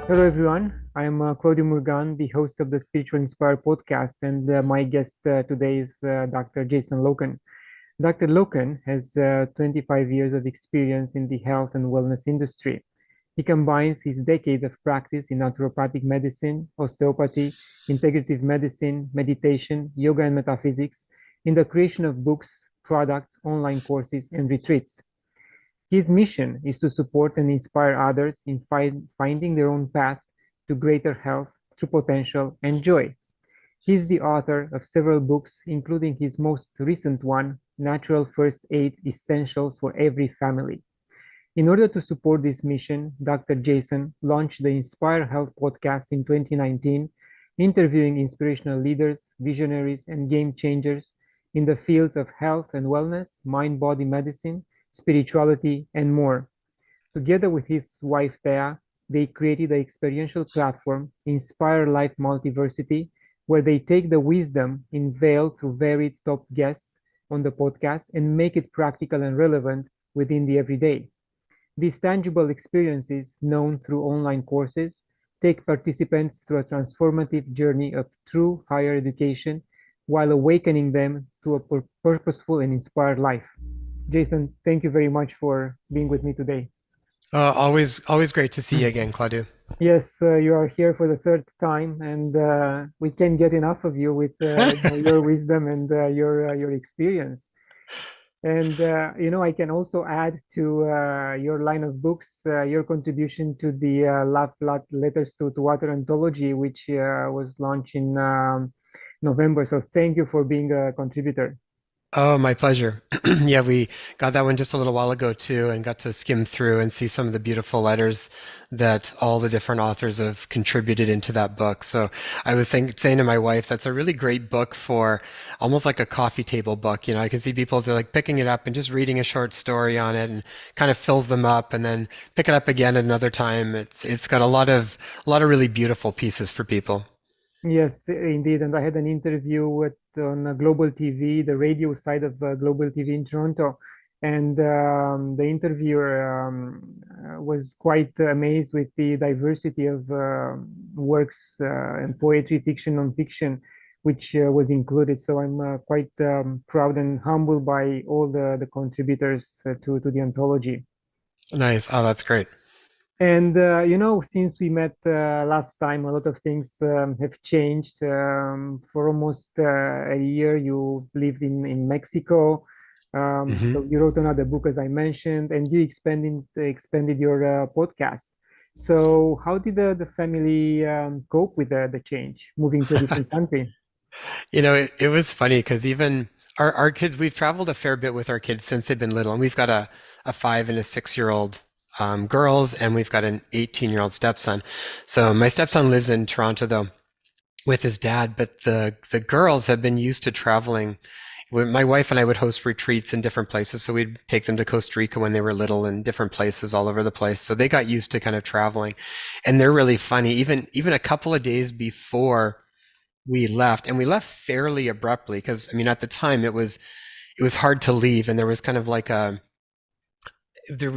Hello, everyone. I'm Claudio Murgan, the host of the Spiritual Inspire podcast, and my guest today is Dr. Jason Loken. Dr. Loken has 25 years of experience in the health and wellness industry. He combines his decades of practice in naturopathic medicine, osteopathy, integrative medicine, meditation, yoga, and metaphysics in the creation of books, products, online courses, and retreats. His mission is to support and inspire others in finding their own path to greater health, true potential, and joy. He is the author of several books, including his most recent one, Natural First Aid Essentials for Every Family. In order to support this mission, Dr. Jason launched the Inspire Health podcast in 2019, interviewing inspirational leaders, visionaries, and game changers in the fields of health and wellness, mind-body medicine, spirituality, and more. Together with his wife Thea, they created the experiential platform Inspire Life Multiversity, where they take the wisdom unveiled through varied top guests on the podcast and make it practical and relevant within the everyday. These tangible experiences, known through online courses, take participants through a transformative journey of true higher education while awakening them to a purposeful and inspired life. Jason, thank you very much for being with me today. Always great to see you again, Claudio. Yes, you are here for the third time, and we can't get enough of you with your wisdom and your experience. And I can also add to your line of books, your contribution to the Love Letters to Water anthology, which was launched in November. So thank you for being a contributor. Oh, my pleasure. Yeah, we got that one just a little while ago too, and got to skim through and see some of the beautiful letters that all the different authors have contributed into that book. So I was saying to my wife, that's a really great book for almost like a coffee table book. You know, I can see people like picking it up and just reading a short story on it and kind of fills them up, and then pick it up again at another time. It's got a lot of really beautiful pieces for people. Yes, indeed. And I had an interview with on Global TV, the radio side of Global TV in Toronto, and the interviewer was quite amazed with the diversity of works and poetry, fiction, non-fiction, which was included. So I'm quite proud and humbled by all the contributors to the anthology. Nice. Oh, that's great. And since we met last time, a lot of things have changed. For almost a year, you lived in Mexico. So you wrote another book, as I mentioned, and you expanded your podcast. So how did the family cope with the change, moving to a different country? You know, it was funny because even our kids, we've traveled a fair bit with our kids since they've been little, and we've got a 5 and a 6 year old girls, and we've got an 18-year-old stepson. So my stepson lives in Toronto though with his dad, but the girls have been used to traveling. My wife and I would host retreats in different places, so we'd take them to Costa Rica when they were little and different places all over the place. So they got used to kind of traveling, and they're really funny. Even a couple of days before we left, and we left fairly abruptly because I mean at the time it was hard to leave, and there was kind of like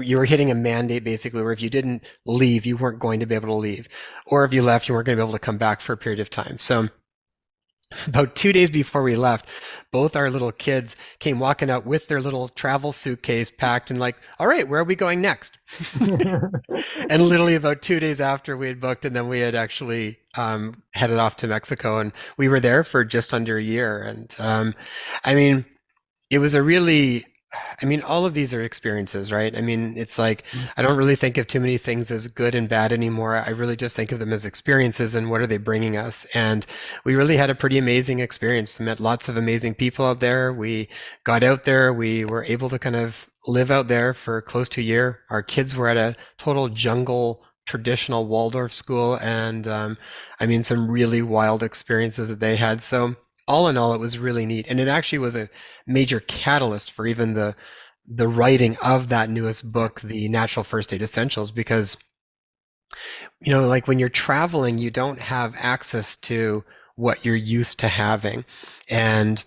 you were hitting a mandate basically where if you didn't leave you weren't going to be able to leave, or if you left you weren't going to be able to come back for a period of time. So about 2 days before we left, both our little kids came walking out with their little travel suitcase packed and like, all right, where are we going next? And literally about 2 days after we had booked, and then we had actually headed off to Mexico, and we were there for just under a year. And I mean, it was a really, I mean, all of these are experiences, right? I mean, it's like I don't really think of too many things as good and bad anymore. I really just think of them as experiences and what are they bringing us. And we really had a pretty amazing experience. Met lots of amazing people out there. We got out there. We were able to kind of live out there for close to a year. Our kids were at a total jungle traditional Waldorf school, and I mean, some really wild experiences that they had. So all in all, it was really neat, and it actually was a major catalyst for even the writing of that newest book, The Natural First Aid Essentials, because like when you're traveling, you don't have access to what you're used to having. And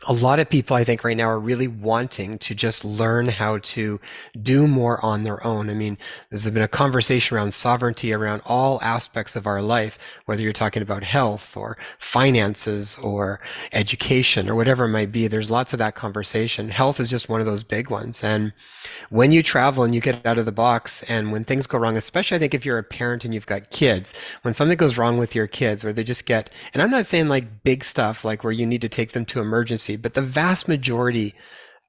A lot of people, I think, right now are really wanting to just learn how to do more on their own. I mean, there's been a conversation around sovereignty around all aspects of our life, whether you're talking about health or finances or education or whatever it might be. There's lots of that conversation. Health is just one of those big ones. And when you travel and you get out of the box and when things go wrong, especially I think if you're a parent and you've got kids, when something goes wrong with your kids or they just get, and I'm not saying like big stuff like where you need to take them to emergency, but the vast majority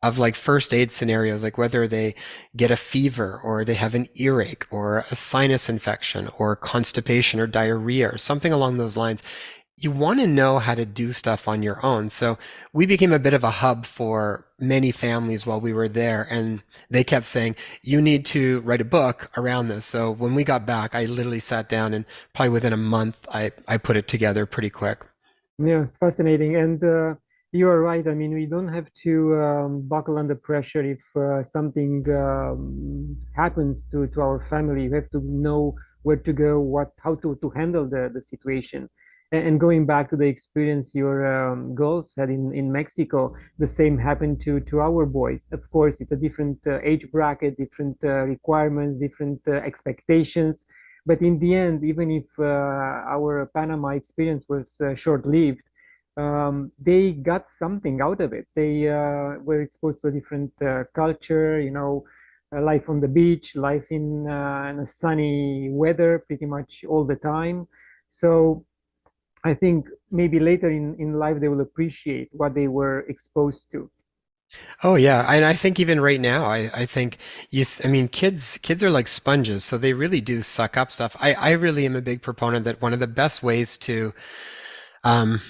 of like first aid scenarios, like whether they get a fever or they have an earache or a sinus infection or constipation or diarrhea or something along those lines, you want to know how to do stuff on your own. So we became a bit of a hub for many families while we were there, and they kept saying, you need to write a book around this. So when we got back, I literally sat down and probably within a month, I put it together pretty quick. Yeah, it's fascinating. And you are right. I mean, we don't have to buckle under pressure if something happens to our family. We have to know where to go, how to handle the situation. And going back to the experience your girls had in Mexico, the same happened to our boys. Of course, it's a different age bracket, different requirements, different expectations. But in the end, even if our Panama experience was short-lived, they got something out of it. They were exposed to a different culture, life on the beach, life in a sunny weather pretty much all the time. So I think maybe later in life they will appreciate what they were exposed to. Oh yeah, and I think even right now, I think I mean, kids are like sponges, so they really do suck up stuff. I really am a big proponent that one of the best ways um,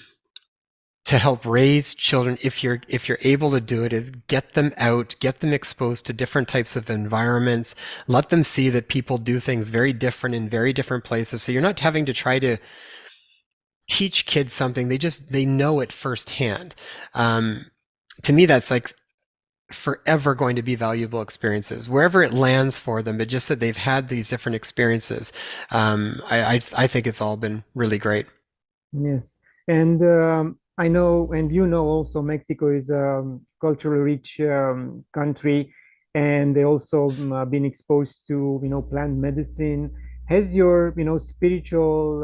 to help raise children if you're able to do it is get them out, get them exposed to different types of environments, let them see that people do things very different in very different places, so you're not having to try to teach kids something. They know it firsthand. um, to me that's like forever going to be valuable experiences wherever it lands for them, but just that they've had these different experiences. I think it's all been really great. Yes, and I know, and you know, also Mexico is a culturally rich country, and they also been exposed to, plant medicine. Has your, spiritual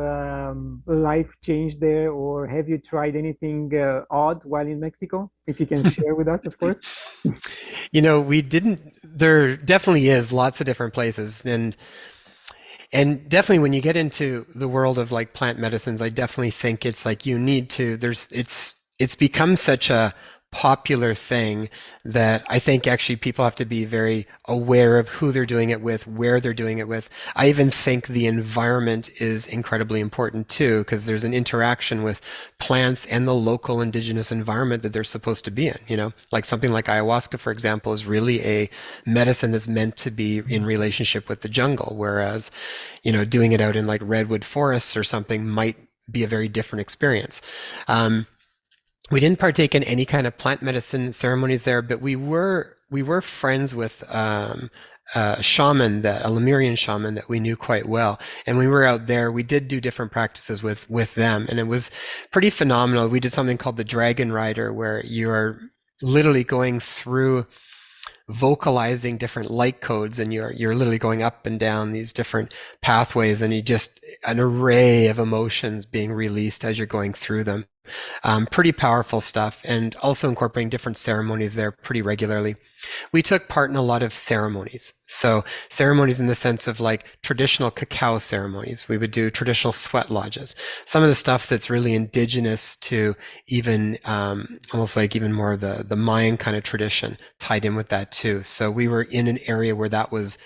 life changed there, or have you tried anything odd while in Mexico? If you can share with us, of course. We didn't, there definitely is lots of different places, and definitely when you get into the world of like plant medicines, I definitely think it's like you need to, it's become such a popular thing that I think actually people have to be very aware of who they're doing it with, where they're doing it with. I even think the environment is incredibly important too, because there's an interaction with plants and the local indigenous environment that they're supposed to be in. Like something like ayahuasca, for example, is really a medicine that's meant to be in relationship with the jungle, whereas doing it out in like redwood forests or something might be a very different experience. Um, we didn't partake in any kind of plant medicine ceremonies there, but we were friends with a shaman, a Lemurian shaman that we knew quite well. And when we were out there, we did do different practices with them, and it was pretty phenomenal. We did something called the Dragon Rider, where you are literally going through vocalizing different light codes, and you're literally going up and down these different pathways, and you just an array of emotions being released as you're going through them. Pretty powerful stuff, and also incorporating different ceremonies there pretty regularly. We took part in a lot of ceremonies. So ceremonies in the sense of like traditional cacao ceremonies. We would do traditional sweat lodges. Some of the stuff that's really indigenous to even almost like even more the Mayan kind of tradition tied in with that too. So we were in an area where that was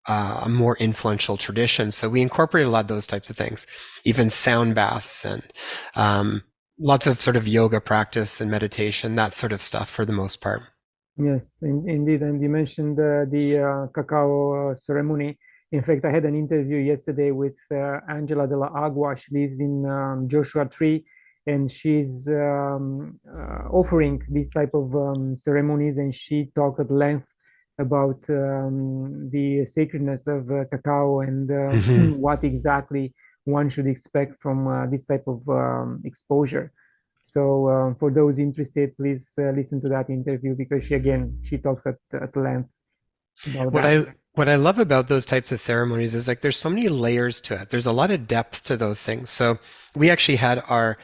a more influential tradition. So we incorporated a lot of those types of things, even sound baths and lots of sort of yoga practice and meditation, that sort of stuff for the most part. Yes, indeed. And you mentioned the cacao ceremony. In fact, I had an interview yesterday with Angela de la Agua. She lives in Joshua Tree, and she's offering these type of ceremonies. And she talked at length about the sacredness of cacao and Hmm. what exactly one should expect from this type of exposure. So for those interested, please listen to that interview because she talks at length about What that. I love about those types of ceremonies is like there's so many layers to it. There's a lot of depth to those things. So we actually had our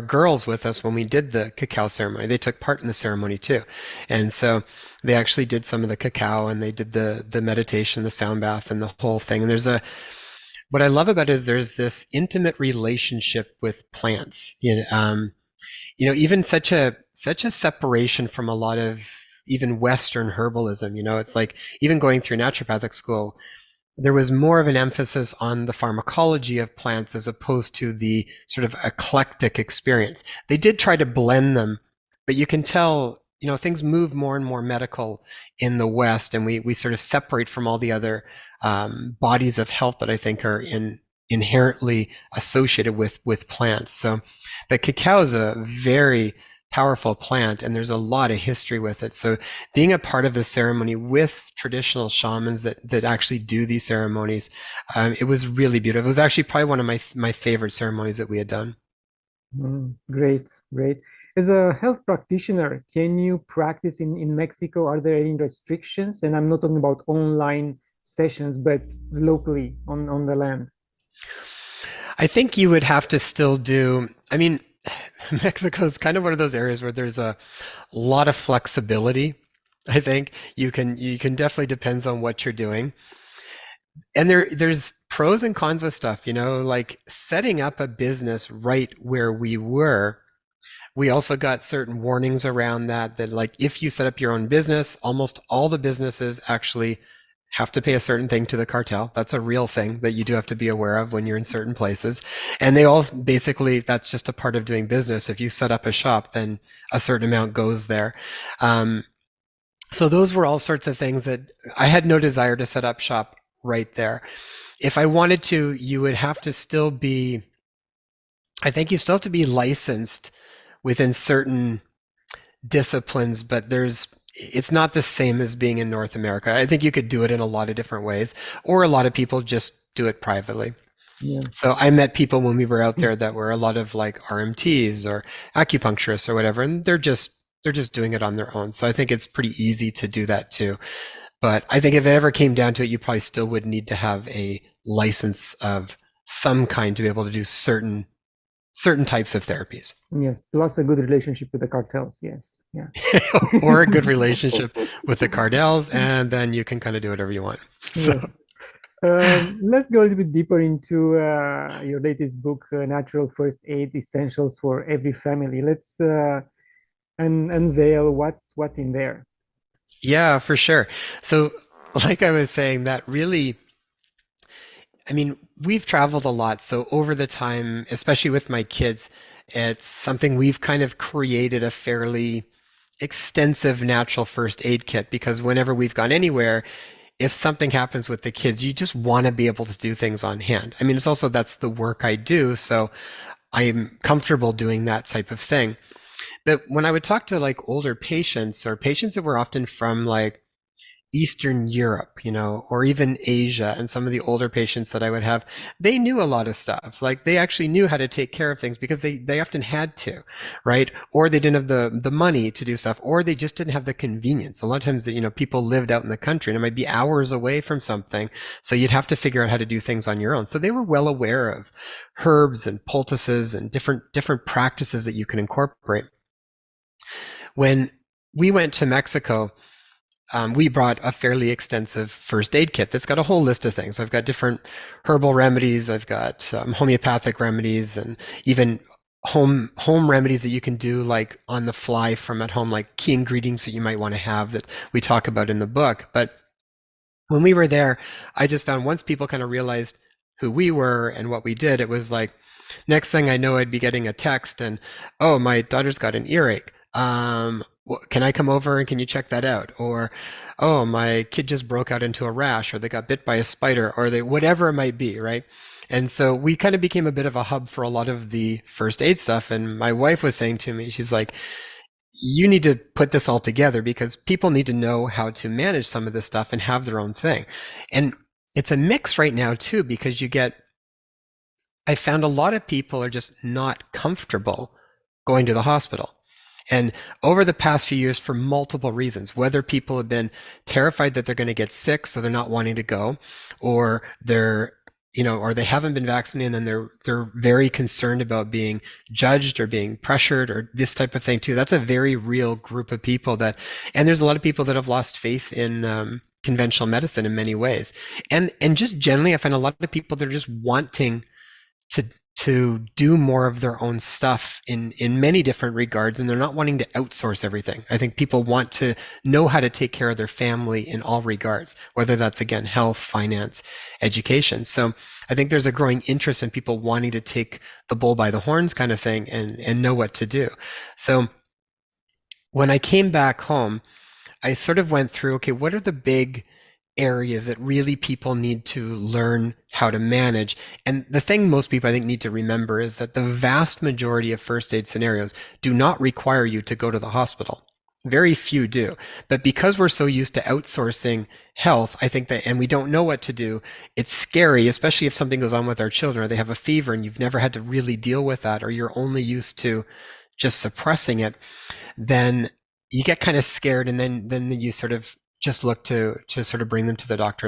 girls with us when we did the cacao ceremony. They took part in the ceremony too. And so they actually did some of the cacao and they did the meditation, the sound bath and the whole thing. And there's a what I love about it is there's this intimate relationship with plants. Even such a separation from a lot of even Western herbalism. It's like even going through naturopathic school, there was more of an emphasis on the pharmacology of plants as opposed to the sort of eclectic experience. They did try to blend them, but you can tell, things move more and more medical in the West, and we sort of separate from all the other bodies of health that I think are inherently associated with plants. So, but cacao is a very powerful plant, and there's a lot of history with it. So being a part of the ceremony with traditional shamans that actually do these ceremonies, it was really beautiful. It was actually probably one of my favorite ceremonies that we had done. Great, great. As a health practitioner, can you practice in Mexico? Are there any restrictions? And I'm not talking about online sessions, but locally on the land. I think you would have to still do, I mean, Mexico is kind of one of those areas where there's a lot of flexibility. I think you can definitely depends on what you're doing. And there's pros and cons with stuff, like setting up a business right where we were. We also got certain warnings around that like if you set up your own business, almost all the businesses actually have to pay a certain thing to the cartel. That's a real thing that you do have to be aware of when you're in certain places. And they all basically, that's just a part of doing business. If you set up a shop, then a certain amount goes there. Um, so those were all sorts of things that I had no desire to set up shop right there. If I wanted to, you would have to still be, I think you still have to be licensed within certain disciplines, but it's not the same as being in North America. I think you could do it in a lot of different ways, or a lot of people just do it privately. Yeah. So I met people when we were out there that were a lot of like RMTs or acupuncturists or whatever, and they're just doing it on their own. So I think it's pretty easy to do that too. But I think if it ever came down to it, you probably still would need to have a license of some kind to be able to do certain types of therapies. Yes. Plus a good relationship with the cartels. Yes. Yeah. Or a good relationship with the Cardells, and then you can kind of do whatever you want. So, Yes. Let's go a little bit deeper into your latest book, Natural First Aid Essentials for Every Family. Let's unveil what's in there. yeah, for sure. So, like I was saying, that really, I mean, we've traveled a lot. So, over the time, especially with my kids, it's something we've kind of created a fairly extensive natural first aid kit because whenever we've gone anywhere, if something happens with the kids, you just want to be able to do things on hand. I mean, it's also that's the work I do, so I'm comfortable doing that type of thing. But when I would talk to like older patients or patients that were often from like Eastern Europe, or even Asia, and some of the older patients that I would have, they knew a lot of stuff. Like they actually knew how to take care of things because they often had to, right? Or they didn't have the money to do stuff, or they just didn't have the convenience. A lot of times, people lived out in the country and it might be hours away from something, so you'd have to figure out how to do things on your own. So they were well aware of herbs and poultices and different practices that you can incorporate. When we went to Mexico, we brought a fairly extensive first aid kit that's got a whole list of things. I've got different herbal remedies, I've got homeopathic remedies, and even home remedies that you can do like on the fly from at home, like key ingredients that you might want to have that we talk about in the book. But when we were there, I just found once people kind of realized who we were and what we did, it was like next thing I know, I'd be getting a text and, oh, my daughter's got an earache. Can I come over and can you check that out? Or, oh, my kid just broke out into a rash, or they got bit by a spider, or they whatever it might be, right? And so we kind of became a bit of a hub for a lot of the first aid stuff. And my wife was saying to me, she's like, you need to put this all together because people need to know how to manage some of this stuff and have their own thing. And it's a mix right now too, because I found a lot of people are just not comfortable going to the hospital. And over the past few years, for multiple reasons, whether people have been terrified that they're going to get sick, so they're not wanting to go, or or they haven't been vaccinated, and they're very concerned about being judged or being pressured or this type of thing too. That's a very real group of people and there's a lot of people that have lost faith in conventional medicine in many ways, and just generally, I find a lot of people that are just wanting to do more of their own stuff in many different regards, and they're not wanting to outsource everything. I think people want to know how to take care of their family in all regards, whether that's again health, finance, education. So I think there's a growing interest in people wanting to take the bull by the horns kind of thing and know what to do. So when I came back home, I sort of went through, okay, what are the big areas that really people need to learn how to manage? And the thing most people I think need to remember is that the vast majority of first aid scenarios do not require you to go to the hospital. Very few do. But because we're so used to outsourcing health, I think that, and we don't know what to do, it's scary, especially if something goes on with our children or they have a fever and you've never had to really deal with that, or you're only used to just suppressing it, then you get kind of scared, and then you sort of just look to sort of bring them to the doctor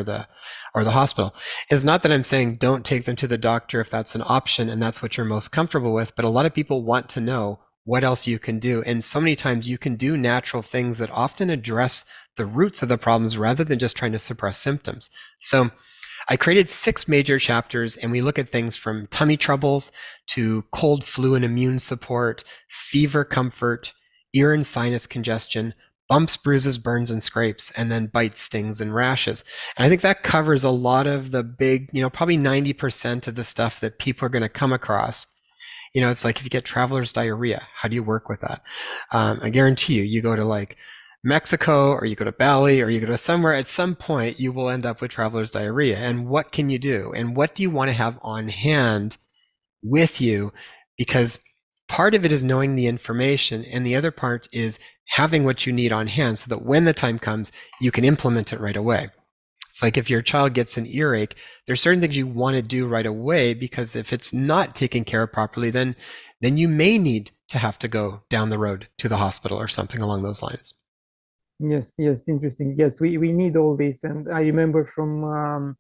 or the hospital. It's not that I'm saying don't take them to the doctor if that's an option and that's what you're most comfortable with, but a lot of people want to know what else you can do. And so many times you can do natural things that often address the roots of the problems rather than just trying to suppress symptoms. So I created 6 major chapters, and we look at things from tummy troubles to cold, flu and immune support, fever comfort, ear and sinus congestion, bumps, bruises, burns, and scrapes, and then bites, stings, and rashes. And I think that covers a lot of the big, probably 90% of the stuff that people are going to come across. It's like if you get traveler's diarrhea, how do you work with that? I guarantee you go to like Mexico or you go to Bali or you go to somewhere, at some point you will end up with traveler's diarrhea. And what can you do? And what do you want to have on hand with you? Because part of it is knowing the information, and the other part is having what you need on hand so that when the time comes, you can implement it right away. It's like if your child gets an earache, there's certain things you want to do right away, because if it's not taken care of properly, then you may need to have to go down the road to the hospital or something along those lines. Yes, yes, interesting. Yes, we need all this. And I remember from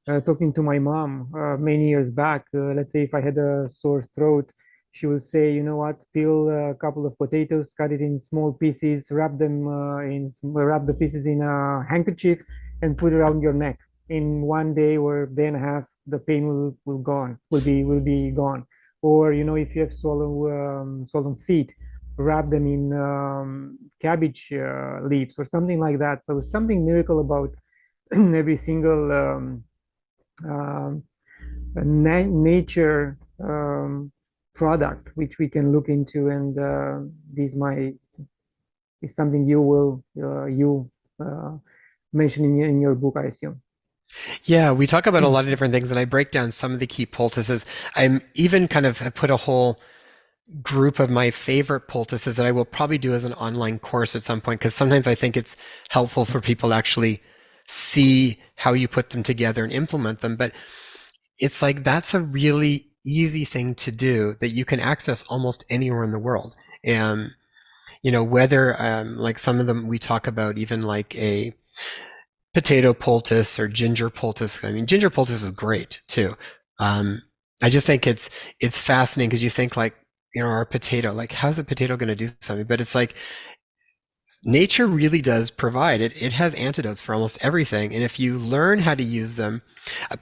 talking to my mom many years back. Let's say if I had a sore throat, she would say, you know what, peel a couple of potatoes, cut it in small pieces, wrap the pieces in a handkerchief, and put it around your neck. In one day or day and a half, the pain will be gone. Or if you have swollen feet, wrap them in cabbage leaves or something like that. So something miracle about every single um, nature product which we can look into, and this might is something you mention in your book, I assume. Yeah, we talk about a lot of different things, and I break down some of the key poultices. I'm even kind of have put a whole group of my favorite poultices that I will probably do as an online course at some point, because sometimes I think it's helpful for people to actually see how you put them together and implement them. But it's like that's a really easy thing to do that you can access almost anywhere in the world. And whether like some of them we talk about, even like a potato poultice or ginger poultice. I mean, ginger poultice is great too. Um, I just think it's fascinating because you think like, our potato, like how's a potato going to do something? But it's like nature really does provide it. It has antidotes for almost everything. And if you learn how to use them,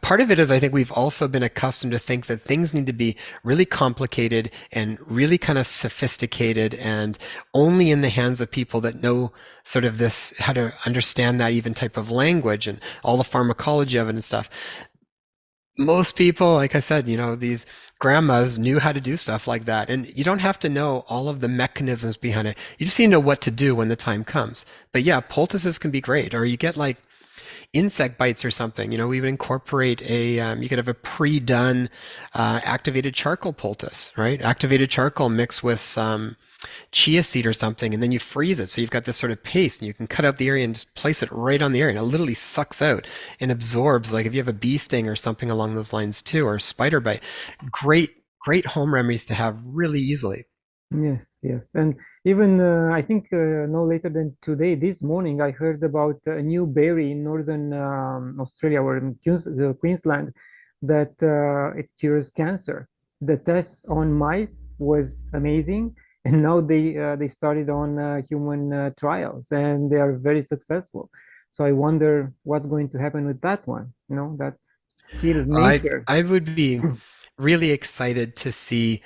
part of it is I think we've also been accustomed to think that things need to be really complicated and really kind of sophisticated and only in the hands of people that know sort of this, how to understand that even type of language and all the pharmacology of it and stuff. Most people, like I said, these grandmas knew how to do stuff like that. And you don't have to know all of the mechanisms behind it. You just need to know what to do when the time comes. But yeah, poultices can be great. Or you get like insect bites or something. We would incorporate you could have a pre-done activated charcoal poultice, right? Activated charcoal mixed with some chia seed or something, and then you freeze it. So you've got this sort of paste, and you can cut out the area and just place it right on the area, and it literally sucks out and absorbs. Like if you have a bee sting or something along those lines too, or a spider bite, great, great home remedies to have really easily. Yes, yes. And even I think no later than today, this morning, I heard about a new berry in northern Australia or in Queensland that it cures cancer. The tests on mice was amazing, and now they started on human trials, and they are very successful. So I wonder what's going to happen with that one. That still nature. I would be really excited to see,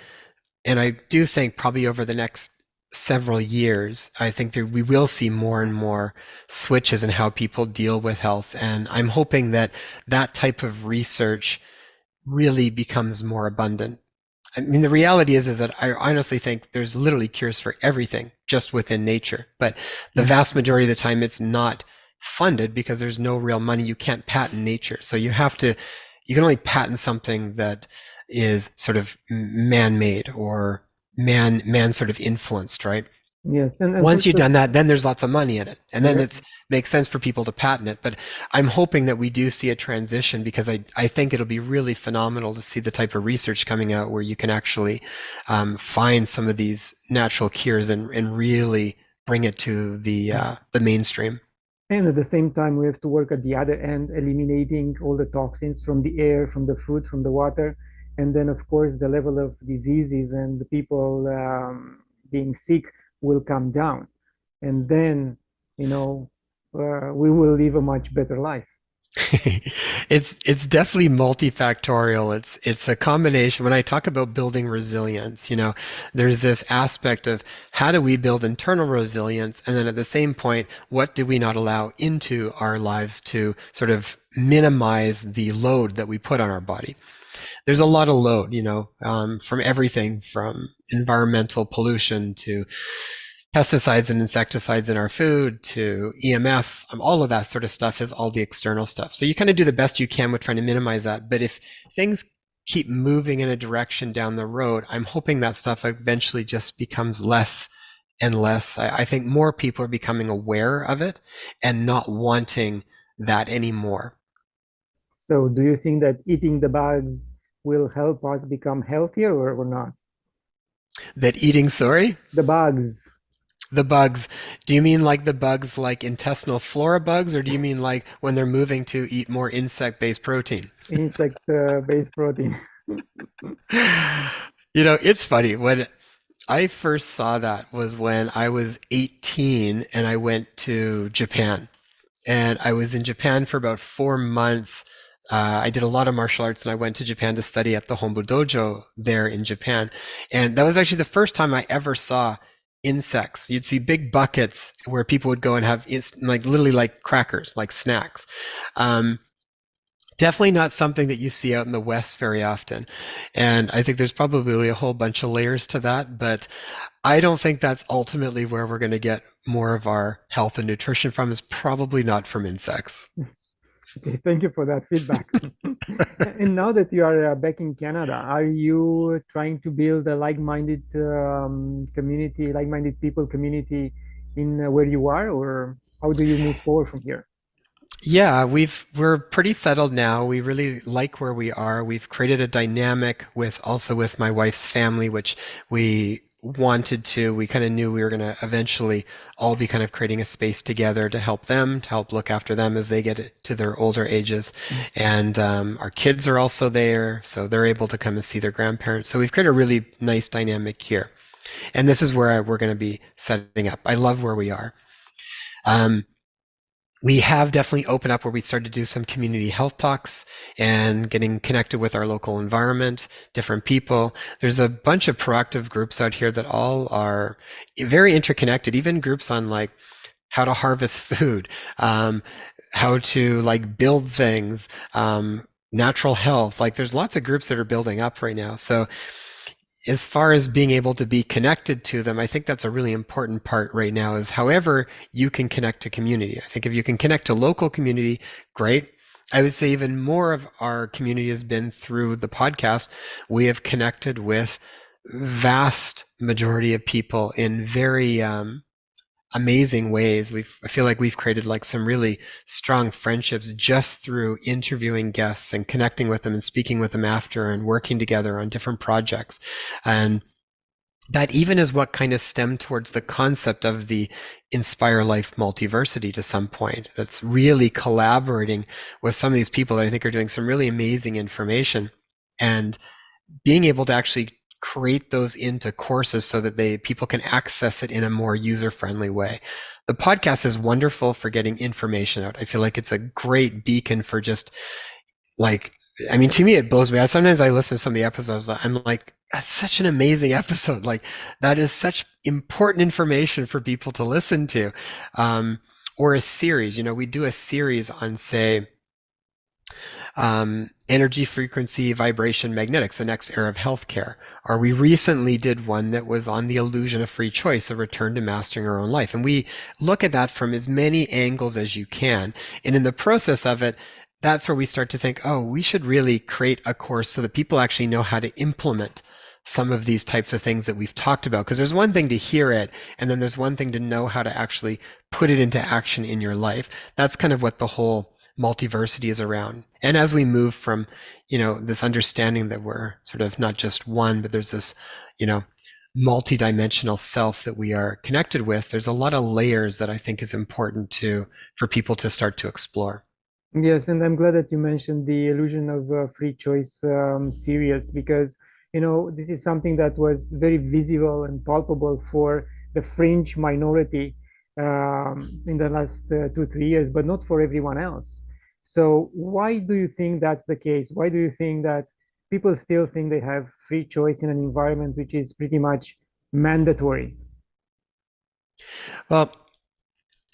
and I do think probably over the next several years, I think that we will see more and more switches in how people deal with health. And I'm hoping that that type of research really becomes more abundant. I mean, the reality is that I honestly think there's literally cures for everything just within nature. But the vast majority of the time, it's not funded because there's no real money. You can't patent nature. So you can only patent something that is sort of man-made or man sort of influenced, right? Yes, and for Once you've the done that, then there's lots of money in it. And then yeah. it's makes sense for people to patent it. But I'm hoping that we do see a transition because I think it'll be really phenomenal to see the type of research coming out where you can actually find some of these natural cures and really bring it to the mainstream. And at the same time, we have to work at the other end, eliminating all the toxins from the air, from the food, from the water. And then, of course, the level of diseases and the people being sick will come down. And then, you know, we will live a much better life. It's definitely multifactorial. It's a combination. When I talk about building resilience, there's this aspect of how do we build internal resilience, and then at the same point, what do we not allow into our lives to sort of minimize the load that we put on our body? There's a lot of load, from everything from environmental pollution to pesticides and insecticides in our food to EMF, all of that sort of stuff is all the external stuff. So you kind of do the best you can with trying to minimize that. But if things keep moving in a direction down the road, I'm hoping that stuff eventually just becomes less and less. I think more people are becoming aware of it and not wanting that anymore. So, do you think that eating the bugs will help us become healthier or not? That eating, sorry? The bugs, The bugs. Do you mean like the bugs like intestinal flora bugs, or do you mean like when they're moving to eat more insect-based protein? insect-based protein. It's funny. When I first saw that was when I was 18 and I went to Japan. And I was in Japan for about 4 months. I did a lot of martial arts and I went to Japan to study at the Hombu Dojo there in Japan. And that was actually the first time I ever saw insects. You'd see big buckets where people would go and have like literally like crackers, like snacks. Um, Definitely not something that you see out in the West very often. And I think there's probably a whole bunch of layers to that, but I don't think that's ultimately where we're going to get more of our health and nutrition from, is probably not from insects. Okay, thank you for that feedback. And now that you are back in Canada, are you trying to build a like-minded community, like-minded people community in where you are, or how do you move forward from here? Yeah, we're pretty settled now. We really like where we are. We've created a dynamic with my wife's family, which we wanted to. We kind of knew we were going to eventually all be kind of creating a space together to help them, to help look after them as they get to their older ages. And our kids are also there, so they're able to come and see their grandparents. So we've created a really nice dynamic here. And this is where we're going to be setting up. I love where we are. Um, we have definitely opened up where we started to do some community health talks and getting connected with our local environment, different people. There's a bunch of proactive groups out here that all are very interconnected, even groups on like how to harvest food, how to like build things, natural health. Like there's lots of groups that are building up right now. So as far as being able to be connected to them, I think that's a really important part right now, is however you can connect to community. I think if you can connect to local community, great. I would say even more of our community has been through the podcast. We have connected with vast majority of people in very amazing ways. I feel like we've created like some really strong friendships just through interviewing guests and connecting with them and speaking with them after and working together on different projects. And that even is what kind of stemmed towards the concept of the Inspire Life multiversity to some point. That's really collaborating with some of these people that I think are doing some really amazing information and being able to actually create those into courses so that people can access it in a more user-friendly way. The podcast is wonderful for getting information out. I feel like it's a great beacon for just like, I mean, to me, it blows me out. Sometimes I listen to some of the episodes, I'm like, that's such an amazing episode. Like, that is such important information for people to listen to. Or a series, we do a series on, say, energy, frequency, vibration, magnetics, the next era of healthcare. Or we recently did one that was on the illusion of free choice, a return to mastering our own life. And we look at that from as many angles as you can. And in the process of it, that's where we start to think, oh, we should really create a course so that people actually know how to implement some of these types of things that we've talked about. Because there's one thing to hear it, and then there's one thing to know how to actually put it into action in your life. That's kind of what the whole multiversity is around. And as we move from, this understanding that we're sort of not just one, but there's this, multidimensional self that we are connected with, there's a lot of layers that I think is important for people to start to explore. Yes, and I'm glad that you mentioned the illusion of free choice series because, this is something that was very visible and palpable for the fringe minority in the last 2, 3 years, but not for everyone else. So why do you think that's the case? Why do you think that people still think they have free choice in an environment which is pretty much mandatory? Well,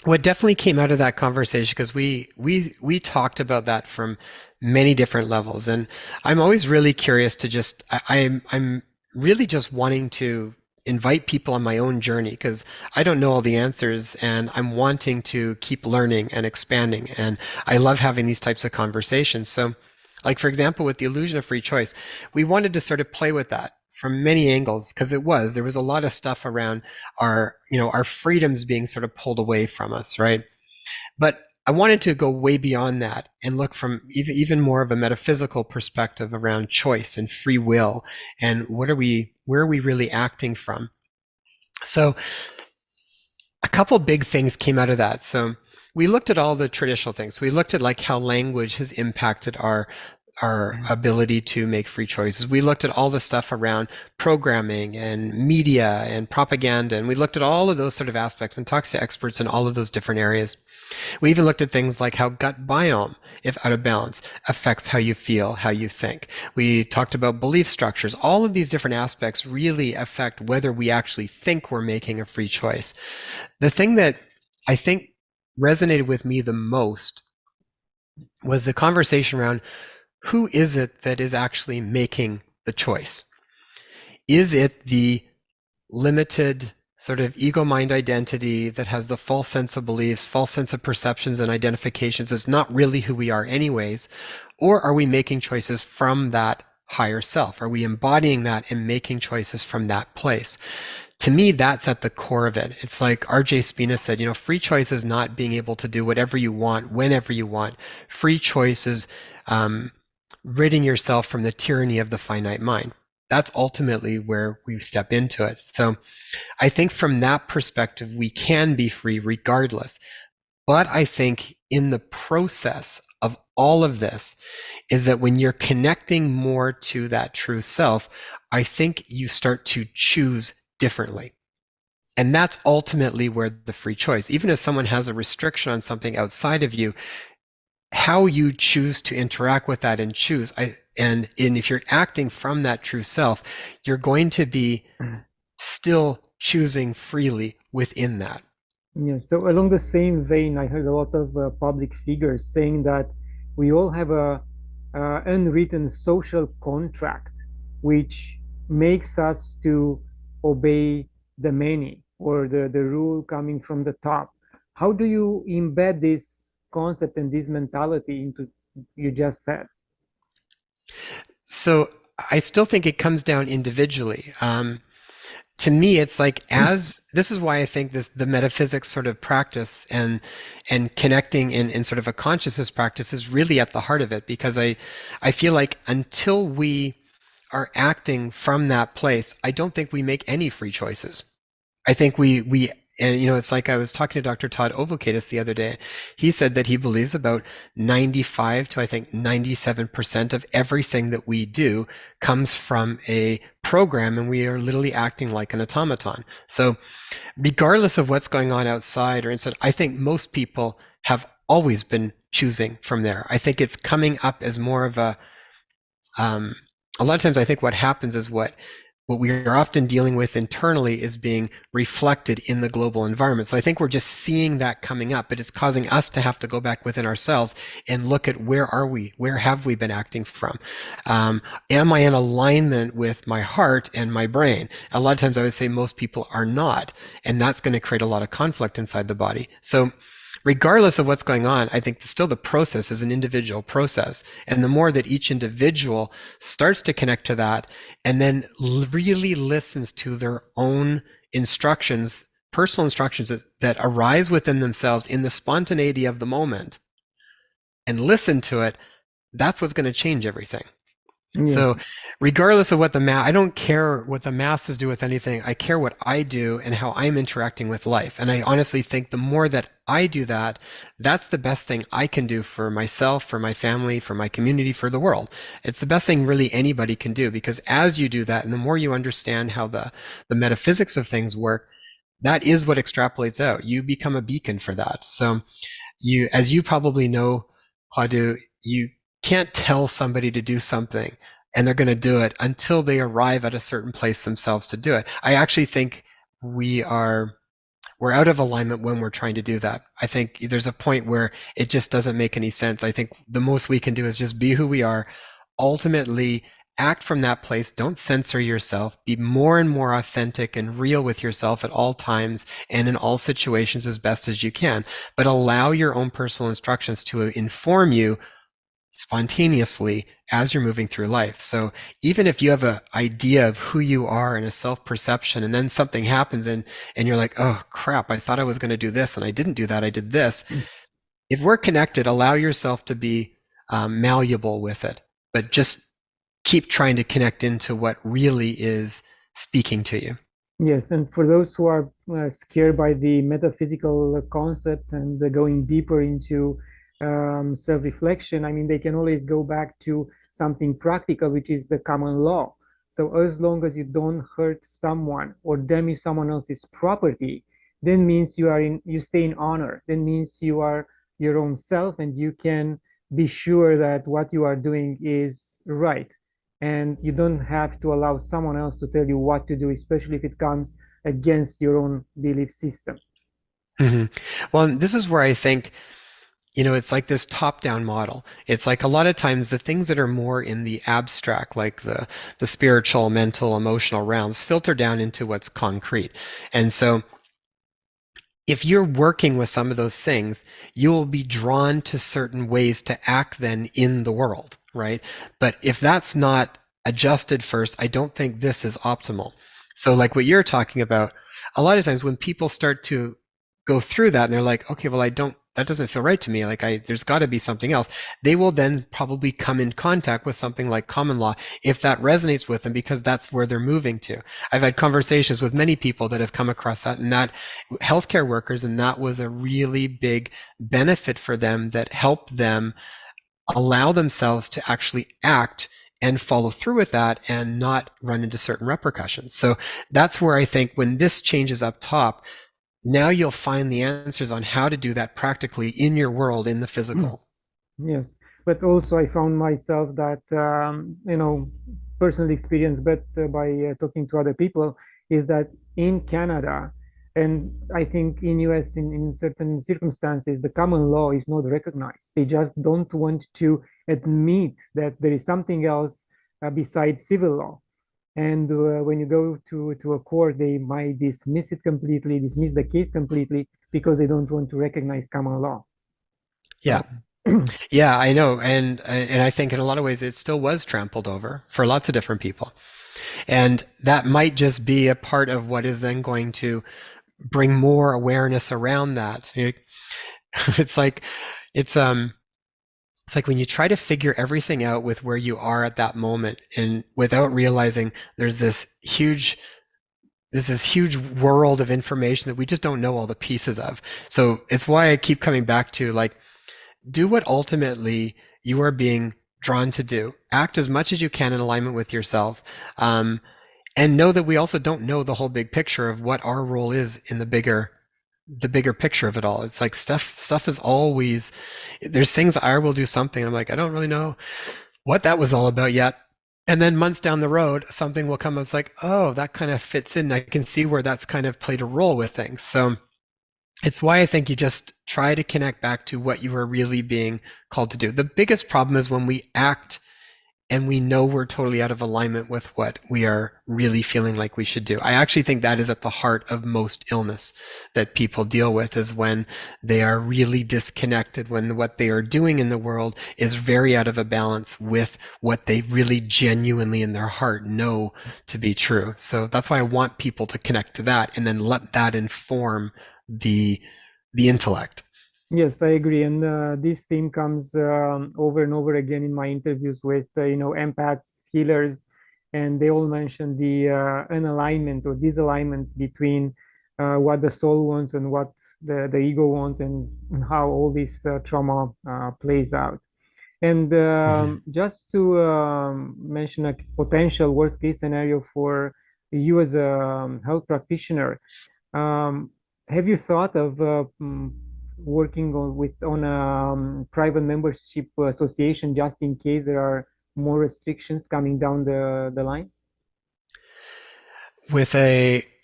what definitely came out of that conversation, because we talked about that from many different levels, and I'm always really curious to just I'm really just wanting to invite people on my own journey because I don't know all the answers, and I'm wanting to keep learning and expanding, and I love having these types of conversations. So, like for example, with the illusion of free choice, we wanted to sort of play with that from many angles because there was a lot of stuff around our freedoms being sort of pulled away from us, right? But I wanted to go way beyond that and look from even more of a metaphysical perspective around choice and free will and where are we really acting from. So a couple big things came out of that. So we looked at all the traditional things. We looked at like how language has impacted our ability to make free choices. We looked at all the stuff around programming and media and propaganda, and we looked at all of those sort of aspects and talked to experts in all of those different areas. We even looked at things like how gut biome, if out of balance, affects how you feel, how you think. We talked about belief structures. All of these different aspects really affect whether we actually think we're making a free choice. The thing that I think resonated with me the most was the conversation around who is it that is actually making the choice? Is it the limited sort of ego mind identity that has the false sense of beliefs, false sense of perceptions and identifications is not really who we are anyways? Or are we making choices from that higher self? Are we embodying that and making choices from that place? To me, that's at the core of it. It's like R.J. Spina said, free choice is not being able to do whatever you want, whenever you want. Free choice is ridding yourself from the tyranny of the finite mind. That's ultimately where we step into it. So I think from that perspective, we can be free regardless. But I think in the process of all of this is that when you're connecting more to that true self, I think you start to choose differently. And that's ultimately where the free choice, even if someone has a restriction on something outside of you, how you choose to interact with that and choose. And if you're acting from that true self, you're going to be still choosing freely within that. Yeah, so along the same vein, I heard a lot of public figures saying that we all have a unwritten social contract which makes us to obey the many or the rule coming from the top. How do you embed this concept and this mentality into you just said? So I still think it comes down individually. To me, it's like as this is why I think the metaphysics sort of practice and connecting in sort of a consciousness practice is really at the heart of it because I feel like until we are acting from that place, I don't think we make any free choices. I think we and it's like I was talking to Dr. Todd Ovokatis the other day. He said that he believes about 95 to I think 97% of everything that we do comes from a program, and we are literally acting like an automaton. So regardless of what's going on outside or inside, I think most people have always been choosing from there. I think it's coming up as more of um, a lot of times I think what happens is what we are often dealing with internally is being reflected in the global environment. So I think we're just seeing that coming up, but it's causing us to have to go back within ourselves and look at where are we? Where have we been acting from? Am I in alignment with my heart and my brain? A lot of times I would say most people are not, and that's going to create a lot of conflict inside the body. So regardless of what's going on, I think still the process is an individual process. And the more that each individual starts to connect to that and then really listens to their own instructions, personal instructions that arise within themselves in the spontaneity of the moment, and listen to it, that's what's going to change everything. Yes. So regardless of what I don't care what the masses do with anything. I care what I do and how I'm interacting with life. And I honestly think the more that I do that, that's the best thing I can do for myself, for my family, for my community, for the world. It's the best thing really anybody can do, because as you do that, and the more you understand how the metaphysics of things work, that is what extrapolates out. You become a beacon for that. So as you probably know, Claudio, you can't tell somebody to do something and they're going to do it until they arrive at a certain place themselves to do it. I actually think we're out of alignment when we're trying to do that. I think there's a point where it just doesn't make any sense. I think the most we can do is just be who we are, ultimately act from that place. Don't censor yourself. Be more and more authentic and real with yourself at all times and in all situations as best as you can. But allow your own personal instructions to inform you spontaneously as you're moving through life. So even if you have an idea of who you are and a self-perception, and then something happens and you're like, oh crap, I thought I was going to do this and I didn't do that, I did this. If we're connected, allow yourself to be malleable with it, but just keep trying to connect into what really is speaking to you. Yes, and for those who are scared by the metaphysical concepts and going deeper into self-reflection, I mean, they can always go back to something practical, which is the common law. So as long as you don't hurt someone or damage someone else's property, then means you stay in honor. Then means you are your own self, and you can be sure that what you are doing is right, and you don't have to allow someone else to tell you what to do, especially if it comes against your own belief system. Mm-hmm. Well, this is where I think, it's like this top-down model. It's like a lot of times the things that are more in the abstract, like the spiritual, mental, emotional realms, filter down into what's concrete. And so if you're working with some of those things, you will be drawn to certain ways to act then in the world, right? But if that's not adjusted first, I don't think this is optimal. So like what you're talking about, a lot of times when people start to go through that and they're like, okay, well, that doesn't feel right to me. Like there's got to be something else. They will then probably come in contact with something like common law if that resonates with them, because that's where they're moving to. I've had conversations with many people that have come across that, and that healthcare workers, and that was a really big benefit for them that helped them allow themselves to actually act and follow through with that and not run into certain repercussions. So that's where I think when this changes up top, now you'll find the answers on how to do that practically in your world, in the physical. Yes, but also I found myself that personal experience, but by talking to other people, is that in Canada, and I think in US, in certain circumstances, the common law is not recognized. They just don't want to admit that there is something else besides civil law. And when you go to a court, they might dismiss it completely, dismiss the case completely, because they don't want to recognize common law. Yeah. So, Yeah, I know. And I think in a lot of ways it still was trampled over for lots of different people. And that might just be a part of what is then going to bring more awareness around that. It's like it's it's like when you try to figure everything out with where you are at that moment and without realizing there's this huge world of information that we just don't know all the pieces of. So it's why I keep coming back to like do what ultimately you are being drawn to do. Act as much as you can in alignment with yourself. Um, and know that we also don't know the whole big picture of what our role is in the bigger picture of it all. It's like stuff is always there's things I will do something. I'm like, I don't really know what that was all about yet. And then months down the road, something will come up. It's like, oh, that kind of fits in. I can see where that's kind of played a role with things. So it's why I think you just try to connect back to what you are really being called to do. The biggest problem is when we act and we know we're totally out of alignment with what we are really feeling like we should do. I actually think that is at the heart of most illness that people deal with is when they are really disconnected, when what they are doing in the world is very out of a balance with what they really genuinely in their heart know to be true. So that's why I want people to connect to that and then let that inform the the intellect. Yes, I agree. And this theme comes over and over again in my interviews with, empaths, healers, and they all mention the unalignment or disalignment between what the soul wants and what the ego wants, and how all this trauma plays out. And Mhm. just to mention a potential worst case scenario for you as a health practitioner, um, have you thought of working on a private membership association just in case there are more restrictions coming down the line?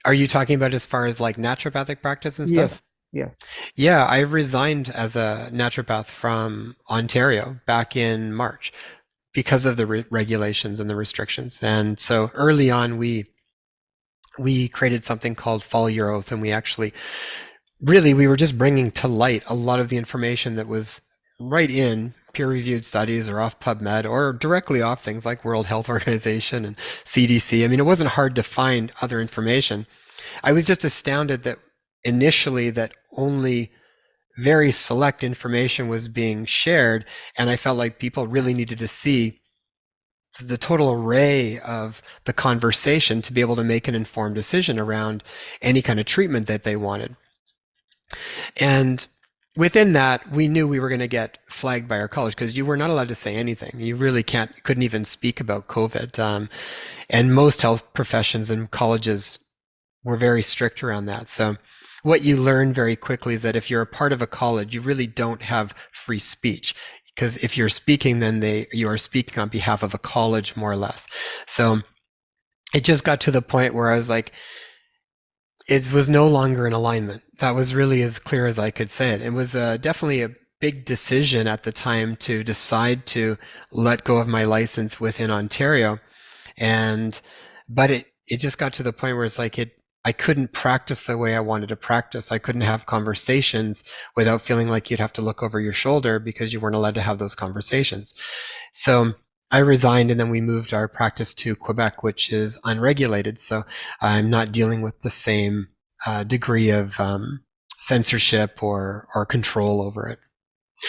Are you talking about as far as like naturopathic practice and Yes, stuff? yes. Yeah, I resigned as a naturopath from Ontario back in March because of the regulations and the restrictions. And so early on, we created something called Follow Your Oath, and we actually really we were just bringing to light a lot of the information that was right in peer-reviewed studies or off PubMed or directly off things like World Health Organization and CDC. I mean, it wasn't hard to find other information. I was just astounded that initially that only very select information was being shared, and I felt like people really needed to see the total array of the conversation to be able to make an informed decision around any kind of treatment that they wanted. And within that, we knew we were going to get flagged by our college because you were not allowed to say anything. You really couldn't even speak about COVID. And most health professions and colleges were very strict around that. So what you learn very quickly is that if you're a part of a college, you really don't have free speech. Because if you're speaking, then you are speaking on behalf of a college, more or less. So it just got to the point where I was like, it was no longer in alignment. That was really as clear as I could say it. It was definitely a big decision at the time to decide to let go of my license within Ontario. And but it just got to the point where it's like I couldn't practice the way I wanted to practice. I couldn't have conversations without feeling like you'd have to look over your shoulder because you weren't allowed to have those conversations. So I resigned and then we moved our practice to Quebec, which is unregulated. So I'm not dealing with the same degree of censorship or control over it.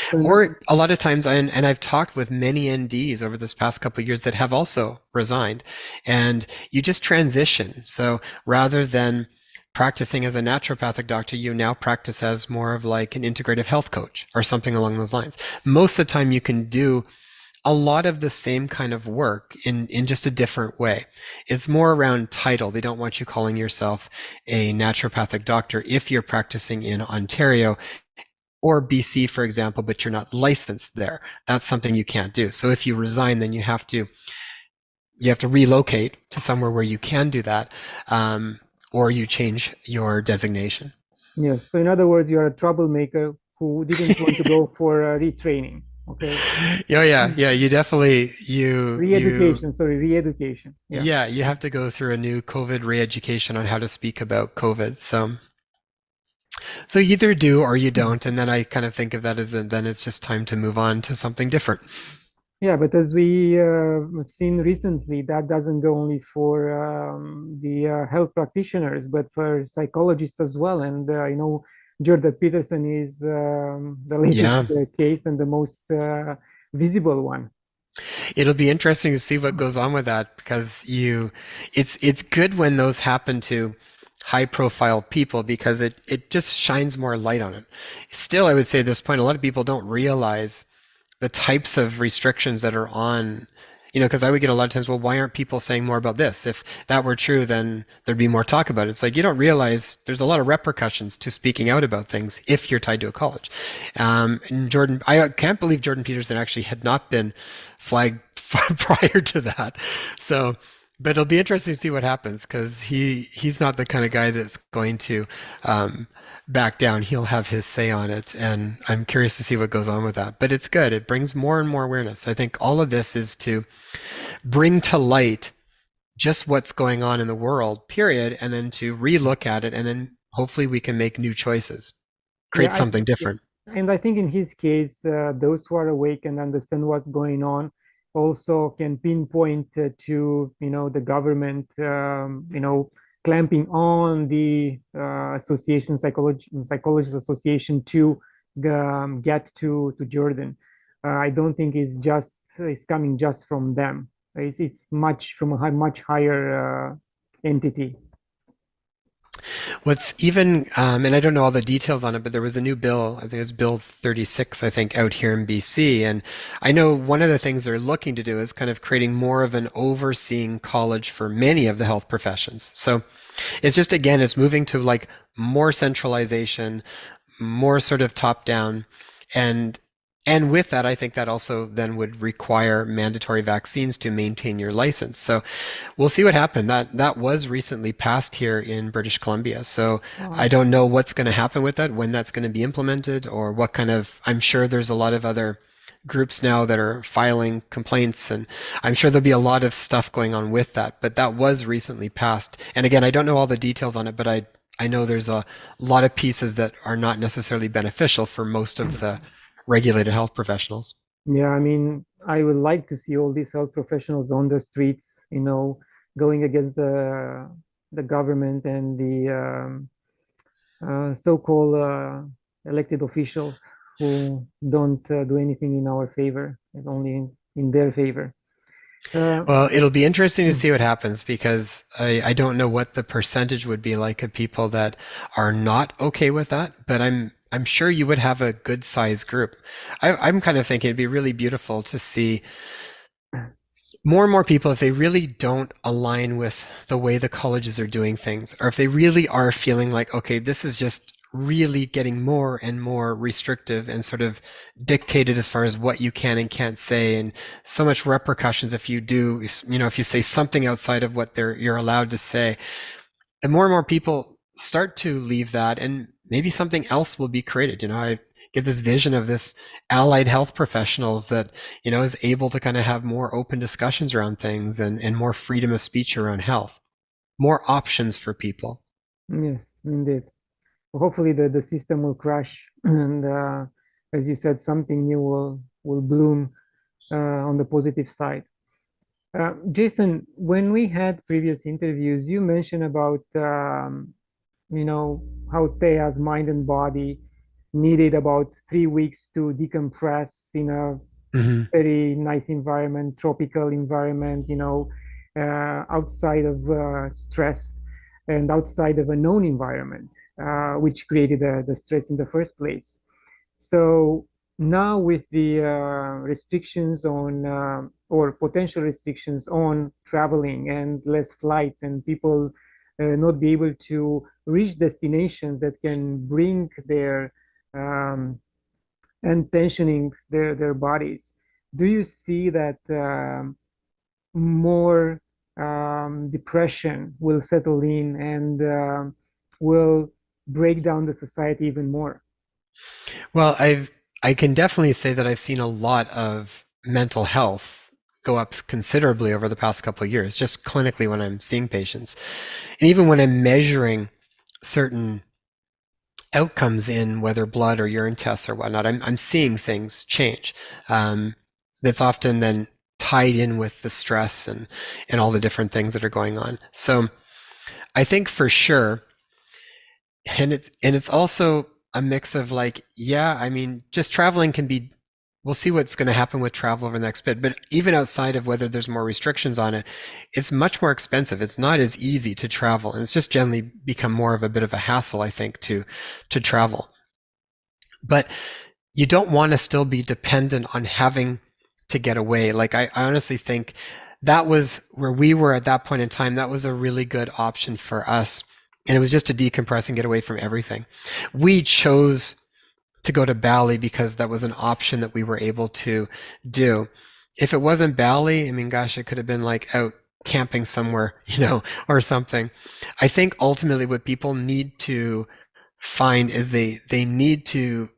So in Or a lot of times, and I've talked with many NDs over this past couple of years that have also resigned, and you just transition. So rather than practicing as a naturopathic doctor, you now practice as more of like an integrative health coach or something along those lines. Most of the time, you can do a lot of the same kind of work in just a different way. It's more around title. They don't want you calling yourself a naturopathic doctor if you're practicing in Ontario or BC, for example, but you're not licensed there. That's something you can't do. So if you resign, then you have to relocate to somewhere where you can do that, or you change your designation. Yes. So in other words, you're a troublemaker who didn't want to go for retraining. Okay. Oh yeah, Mm. yeah. You definitely you Re-education. Sorry, re-education. Yeah. yeah. You have to go through a new COVID re-education on how to speak about COVID. So you either do or you don't, and then I kind of think of that as then it's just time to move on to something different. Yeah, but as we have seen recently, that doesn't go only for the health practitioners, but for psychologists as well. And Jordan Peterson is the latest Yeah. case and the most visible one. It'll be interesting to see what goes on with that because it's good when those happen to high profile people because it just shines more light on it. Still, I would say at this point, a lot of people don't realize the types of restrictions that are on, because I would get a lot of times, well, why aren't people saying more about this? If that were true, then there'd be more talk about it. It's like you don't realize there's a lot of repercussions to speaking out about things if you're tied to a college. And Jordan, I can't believe Jordan Peterson actually had not been flagged prior to that. So, but it'll be interesting to see what happens because he's not the kind of guy that's going to back down. He'll have his say on it, and I'm curious to see what goes on with that. But it's good. It brings more and more awareness. I think all of this is to bring to light just what's going on in the world, period, and then to relook at it, and then hopefully we can make new choices, create Yeah, something yeah. different. And I think in his case, those who are awake and understand what's going on also can pinpoint to, the government, clamping on the association, psychologist association to get to Jordan. I don't think it's coming just from them. It's much from a much higher entity. What's even, and I don't know all the details on it, but there was a new bill, I think it's Bill 36, I think, out here in BC. And I know one of the things they're looking to do is kind of creating more of an overseeing college for many of the health professions. So it's just, again, it's moving to like more centralization, more sort of top down. And and with that, I think that also then would require mandatory vaccines to maintain your license. So we'll see what happened. That was recently passed here in British Columbia. So I Wow. don't know what's going to happen with that, when that's going to be implemented, or what kind of. I'm sure there's a lot of other groups now that are filing complaints, and I'm sure there'll be a lot of stuff going on with that. But that was recently passed. And again, I don't know all the details on it, but I know there's a lot of pieces that are not necessarily beneficial for most of the regulated health professionals. Yeah, I mean, I would like to see all these health professionals on the streets, going against the government and the so-called elected officials who don't do anything in our favor, and only in their favor. Uh, Well, it'll be interesting to see what happens because I don't know what the percentage would be like of people that are not okay with that, but I'm sure you would have a good sized group. I'm kind of thinking it'd be really beautiful to see more and more people, if they really don't align with the way the colleges are doing things, or if they really are feeling like, okay, this is just really getting more and more restrictive and sort of dictated as far as what you can and can't say, and so much repercussions if you do, if you say something outside of what you're allowed to say, and more people start to leave that, and maybe something else will be created. I get this vision of this allied health professionals that, is able to kind of have more open discussions around things, and more freedom of speech around health, more options for people. yes, indeed. Hopefully, the system will crash, and as you said, something new will bloom on the positive side. Jason, when we had previous interviews, you mentioned about how Thea's mind and body needed about 3 weeks to decompress in a Hmm. very nice environment, tropical environment, outside of stress and outside of a known environment, which created the stress in the first place. So now with the restrictions on or potential restrictions on traveling and less flights and people not be able to reach destinations that can bring their um, and tensioning their bodies. Do you see that more depression will settle in and will break down the society even more? Well, I can definitely say that I've seen a lot of mental health go up considerably over the past couple of years, just clinically when I'm seeing patients. And even when I'm measuring certain outcomes in whether blood or urine tests or whatnot, I'm seeing things change. Um, that's often then tied in with the stress and all the different things that are going on. So I think for sure, and it's also a mix of like, yeah, I mean, just traveling can be we'll see what's going to happen with travel over the next bit. But even outside of whether there's more restrictions on it, it's much more expensive. It's not as easy to travel, and it's just generally become more of a bit of a hassle, I think, to travel. But you don't want to still be dependent on having to get away. Like I honestly think that was where we were at that point in time. That was a really good option for us. And it was just to decompress and get away from everything. We chose to go to Bali because that was an option that we were able to do. If it wasn't Bali, I mean, gosh, it could have been like out camping somewhere, or something. I think ultimately what people need to find is they need to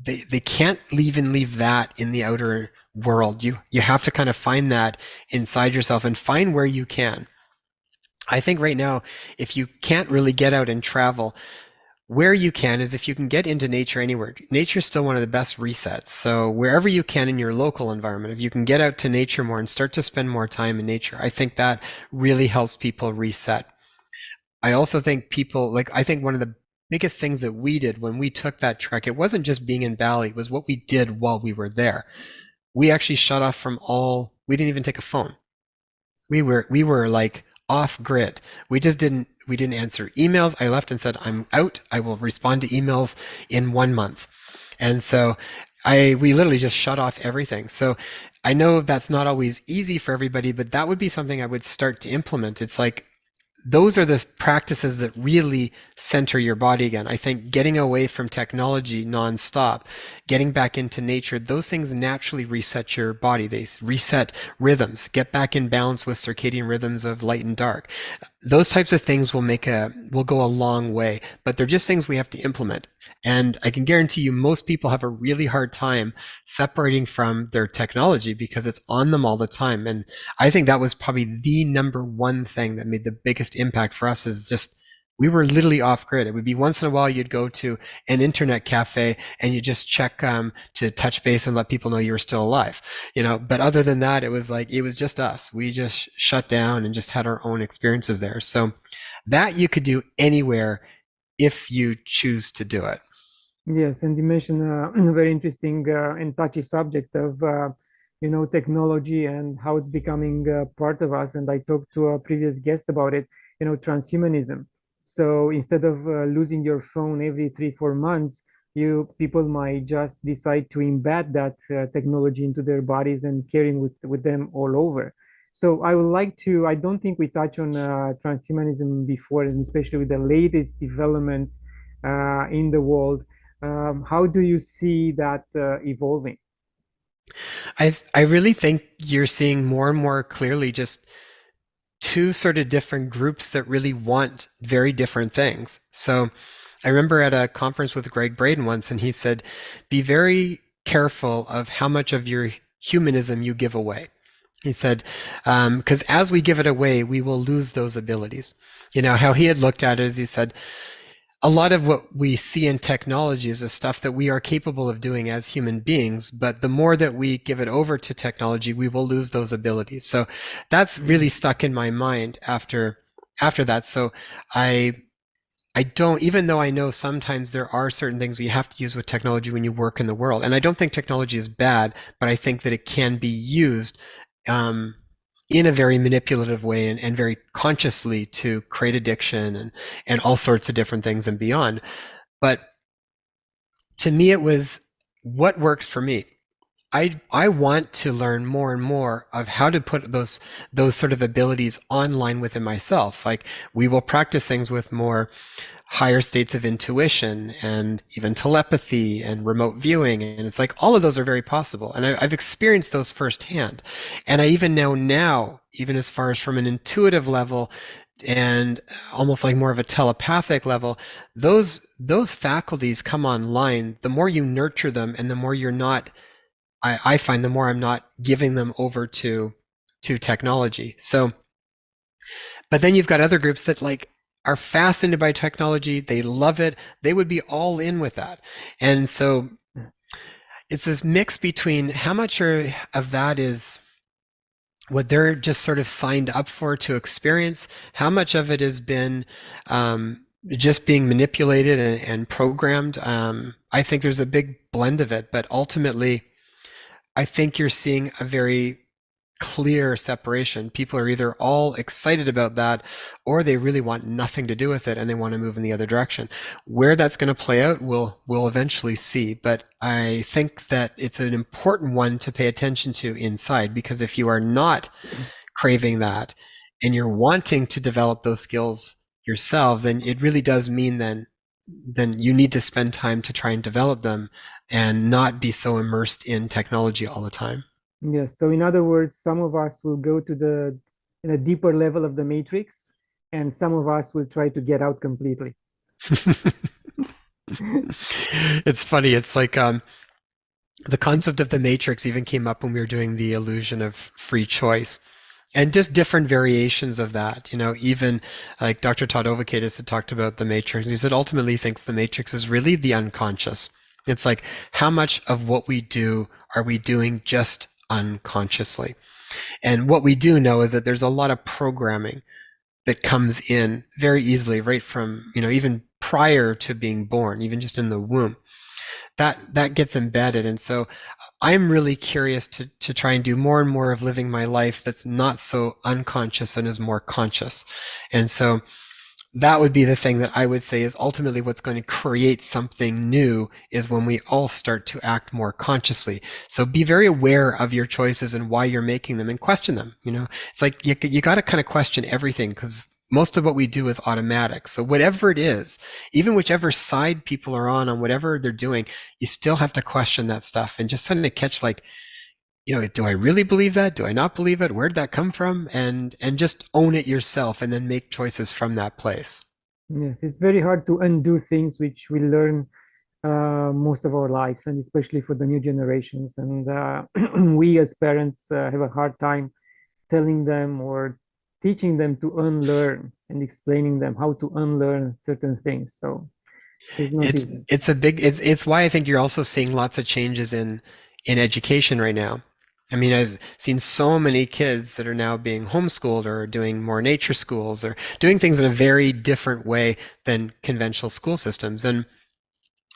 they can't leave that in the outer world. You have to kind of find that inside yourself and find where you can. I think right now, if you can't really get out and travel, where you can is if you can get into nature anywhere. Nature is still one of the best resets. So wherever you can in your local environment, if you can get out to nature more and start to spend more time in nature, I think that really helps people reset. I also think people like I think one of the biggest things that we did when we took that trek, it wasn't just being in Bali, it was what we did while we were there. We actually shut off from all, we didn't even take a phone. We were like off grid. We didn't answer emails. I left and said, I'm out. I will respond to emails in 1 month. And so we literally just shut off everything. So I know that's not always easy for everybody, but that would be something I would start to implement. It's like those are the practices that really center your body again. I think getting away from technology nonstop, getting back into nature, those things naturally reset your body. They reset rhythms, get back in balance with circadian rhythms of light and dark. Those types of things will go a long way, but they're just things we have to implement. And I can guarantee you most people have a really hard time separating from their technology because it's on them all the time. And I think that was probably the number one thing that made the biggest impact for us is just we were literally off grid. It would be once in a while you'd go to an internet cafe and you just check to touch base and let people know you were still alive, But other than that, it was like it was just us. We just shut down and just had our own experiences there. So that you could do anywhere if you choose to do it. Yes, and you mentioned a very interesting and touchy subject of, technology and how it's becoming part of us. And I talked to a previous guest about it, transhumanism. So instead of losing your phone every 3, 4 months, people might just decide to embed that technology into their bodies and carrying with them all over. So I would like to, I don't think we touched on transhumanism before, and especially with the latest developments in the world. How do you see that evolving? I really think you're seeing more and more clearly just two sort of different groups that really want very different things. So I remember at a conference with Greg Braden once, and he said, be very careful of how much of your humanism you give away. He said, because as we give it away, we will lose those abilities. How he had looked at it is he said, a lot of what we see in technology is the stuff that we are capable of doing as human beings, but the more that we give it over to technology, we will lose those abilities. So that's really stuck in my mind after that. So I I don't, even though I know sometimes there are certain things you have to use with technology when you work in the world. And I don't think technology is bad, but I think that it can be used um, in a very manipulative way and very consciously to create addiction and all sorts of different things and beyond. But to me, it was what works for me. I want to learn more and more of how to put those sort of abilities online within myself. Like we will practice things with more higher states of intuition and even telepathy and remote viewing. And it's like all of those are very possible. And I've experienced those firsthand. And I even know now, even as far as from an intuitive level and almost like more of a telepathic level, those faculties come online. The more you nurture them and the more you're not I find the more I'm not giving them over to technology. So, but then you've got other groups that like are fascinated by technology. They love it. They would be all in with that. And so it's this mix between how much of that is what they're just sort of signed up for to experience, how much of it has been just being manipulated and programmed. I think there's a big blend of it, but ultimately, I think you're seeing a very clear separation. People are either all excited about that or they really want nothing to do with it and they want to move in the other direction. Where that's going to play out, we'll eventually see. But I think that it's an important one to pay attention to inside, because if you are not craving that and you're wanting to develop those skills yourself, then it really does mean then you need to spend time to try and develop them and not be so immersed in technology all the time. Yes. So in other words, some of us will go to the in a deeper level of the matrix, and some of us will try to get out completely. It's funny. It's like the concept of the matrix even came up when we were doing the illusion of free choice, and just different variations of that. Even like Dr. Todd Ovakadis had talked about the matrix, and he said ultimately he thinks the matrix is really the unconscious. It's like how much of what we do are we doing just unconsciously? And what we do know is that there's a lot of programming that comes in very easily right from, even prior to being born, even just in the womb. That gets embedded. And so I'm really curious to try and do more and more of living my life that's not so unconscious and is more conscious. And so that would be the thing that I would say is ultimately what's going to create something new, is when we all start to act more consciously. So be very aware of your choices and why you're making them, and question them. It's like you got to kind of question everything, because most of what we do is automatic. So whatever it is, even whichever side people are on whatever they're doing, you still have to question that stuff and just suddenly catch, like, do I really believe that? Do I not believe it? Where'd that come from? And just own it yourself and then make choices from that place. Yes, it's very hard to undo things which we learn most of our lives, and especially for the new generations. And we as parents have a hard time telling them or teaching them to unlearn and explaining them how to unlearn certain things. So it's not It's easy. it's a big it's why I think you're also seeing lots of changes in education right now. I mean, I've seen so many kids that are now being homeschooled or doing more nature schools or doing things in a very different way than conventional school systems. And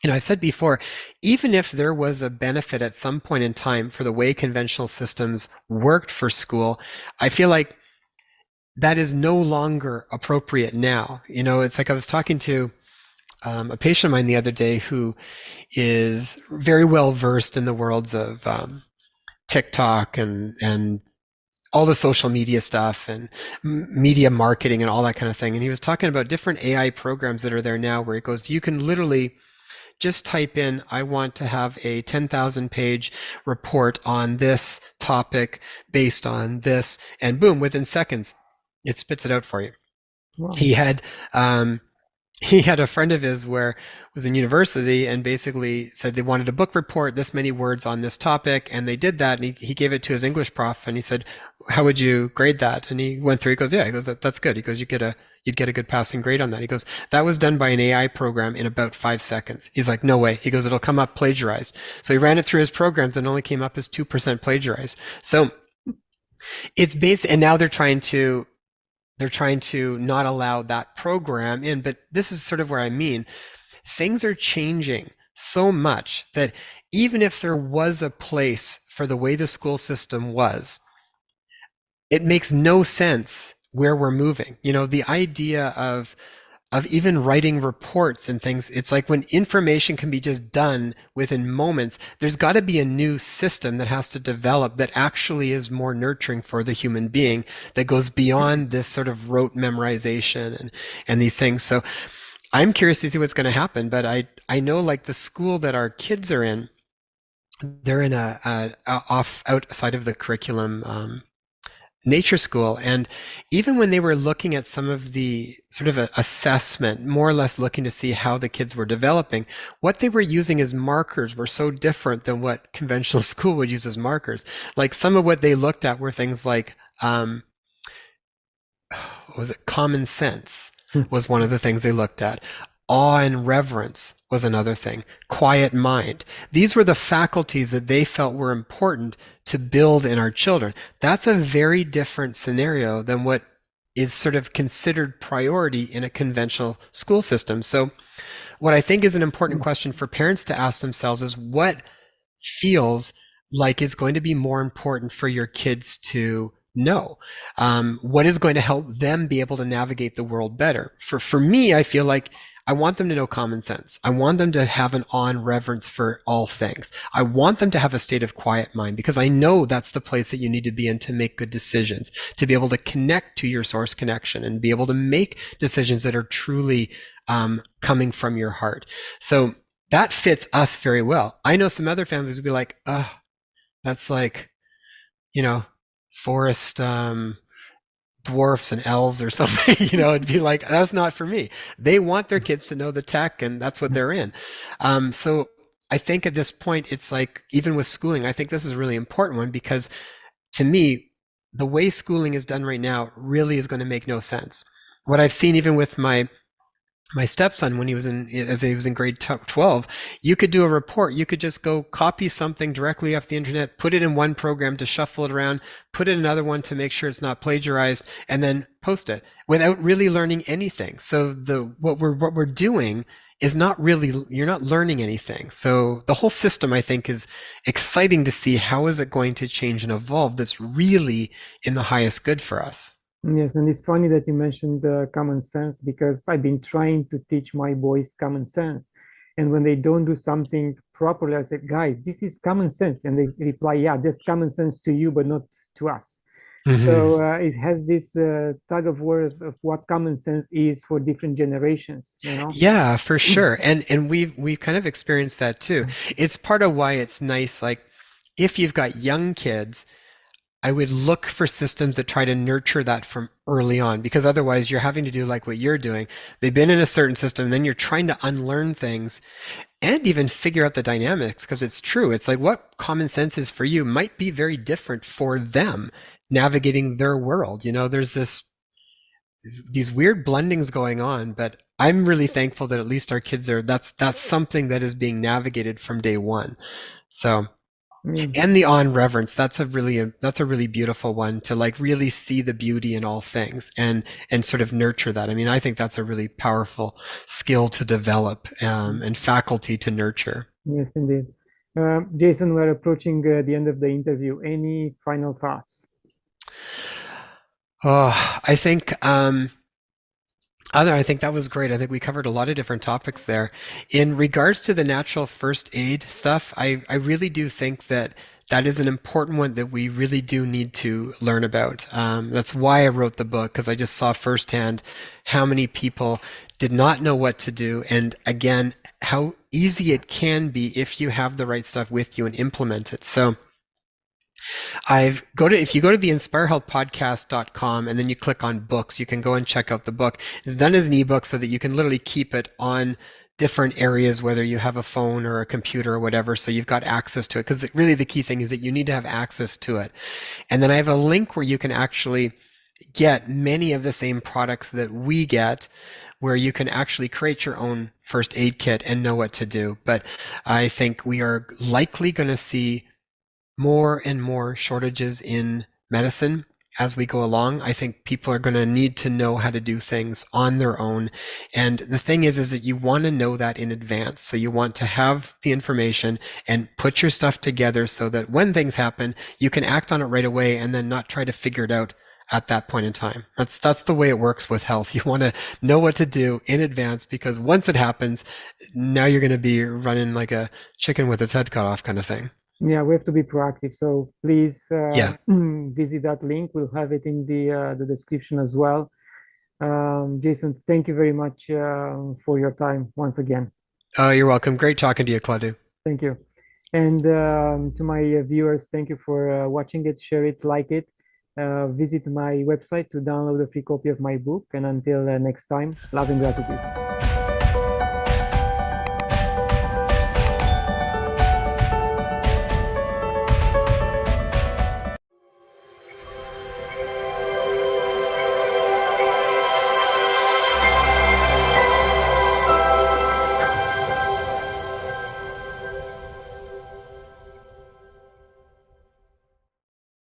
I said before, even if there was a benefit at some point in time for the way conventional systems worked for school, I feel like that is no longer appropriate now. It's like I was talking to a patient of mine the other day who is very well versed in the worlds of TikTok and all the social media stuff and media marketing and all that kind of thing. And he was talking about different AI programs that are there now, where it goes, you can literally just type in, I want to have a 10,000 page report on this topic based on this, and boom, within seconds, it spits it out for you. Wow. He had um, he had a friend of his where was in university and basically said they wanted a book report, this many words on this topic, and they did that. And he gave it to his English prof, and he said, how would you grade that? And he went through, he goes, yeah, he goes, that's good. He goes, you'd get a good passing grade on that. He goes, that was done by an AI program in about 5 seconds. He's like, no way. He goes, it'll come up plagiarized. So he ran it through his programs and only came up as 2% plagiarized. So it's basic, and now they're trying to not allow that program in. But this is sort of where I mean things are changing so much that even if there was a place for the way the school system was, it makes no sense where we're moving. The idea of even writing reports and things, it's like when information can be just done within moments, there's got to be a new system that has to develop that actually is more nurturing for the human being, that goes beyond this sort of rote memorization and these things. So I'm curious to see what's going to happen, but I know, like, the school that our kids are in, they're in a off outside of the curriculum nature school. And even when they were looking at some of the sort of assessment, more or less looking to see how the kids were developing, what they were using as markers were so different than what conventional school would use as markers. Like, some of what they looked at were things like, what was it? Common sense was one of the things they looked at. Awe and reverence was another thing. Quiet mind. These were the faculties that they felt were important to build in our children. That's a very different scenario than what is sort of considered priority in a conventional school system. So what I think is an important question for parents to ask themselves is, what feels like is going to be more important for your kids to know? What is going to help them be able to navigate the world better? For me, I feel like I want them to know common sense. I want them to have an awe and reverence for all things. I want them to have a state of quiet mind because I know that's the place that you need to be in to make good decisions, to be able to connect to your source connection and be able to make decisions that are truly coming from your heart. So that fits us very well. I know some other families would be like, that's like, you know, forest dwarfs and elves or something. It'd be like, that's not for me. They want their kids to know the tech, and that's what they're in. So I think at this point, it's like, even with schooling, I think this is a really important one because to me, the way schooling is done right now really is going to make no sense. What I've seen even with my stepson when he was in grade 12, you could do a report. You could just go copy something directly off the internet, put it in one program to shuffle it around, put it in another one to make sure it's not plagiarized, and then post it without really learning anything. So what we're doing is not really, you're not learning anything. So the whole system, I think, is exciting to see how is it going to change and evolve that's really in the highest good for us. Yes, and it's funny that you mentioned common sense because I've been trying to teach my boys common sense. And when they don't do something properly, I said, guys, this is common sense. And they reply, yeah, that's common sense to you, but not to us. Hmm. So it has this tug of war of what common sense is for different generations, you know? Yeah, for sure. And we've kind of experienced that too. It's part of why it's nice, like if you've got young kids, I would look for systems that try to nurture that from early on, because otherwise you're having to do like what you're doing. They've been in a certain system, and then you're trying to unlearn things and even figure out the dynamics, because it's true. It's like what common sense is for you might be very different for them navigating their world. There's these weird blendings going on, but I'm really thankful that at least our kids are that's something that is being navigated from day one. So, Yeah. and the on reverence, that's a really beautiful one to like really see the beauty in all things and sort of nurture that. I mean, I think that's a really powerful skill to develop, and faculty to nurture. Yes, indeed. Jason, we're approaching the end of the interview. Any final thoughts? Oh, I think that was great. I think we covered a lot of different topics there. In regards to the natural first aid stuff, I really do think that that is an important one that we really do need to learn about. That's why I wrote the book, because I just saw firsthand how many people did not know what to do, and again, how easy it can be if you have the right stuff with you and implement it. So if you go to the inspirehealthpodcast.com and then you click on books, you can go and check out the book. It's done as an ebook so that you can literally keep it on different areas, whether you have a phone or a computer or whatever, so you've got access to it. Because really the key thing is that you need to have access to it. And then I have a link where you can actually get many of the same products that we get, where you can actually create your own first aid kit and know what to do. But I think we are likely going to see more and more shortages in medicine as we go along. I think people are going to need to know how to do things on their own. And the thing is that you want to know that in advance. So you want to have the information and put your stuff together so that when things happen, you can act on it right away and then not try to figure it out at that point in time. That's the way it works with health. You want to know what to do in advance, because once it happens, now you're going to be running like a chicken with its head cut off kind of thing. Yeah, we have to be proactive. So please Yeah. visit that link. We'll have it in the description as well. Jason, thank you very much for your time once again. Oh, you're welcome. Great talking to you, Claudio. Thank you. And to my viewers, thank you for watching it, share it, like it. Visit my website to download a free copy of my book. And until next time, love and gratitude.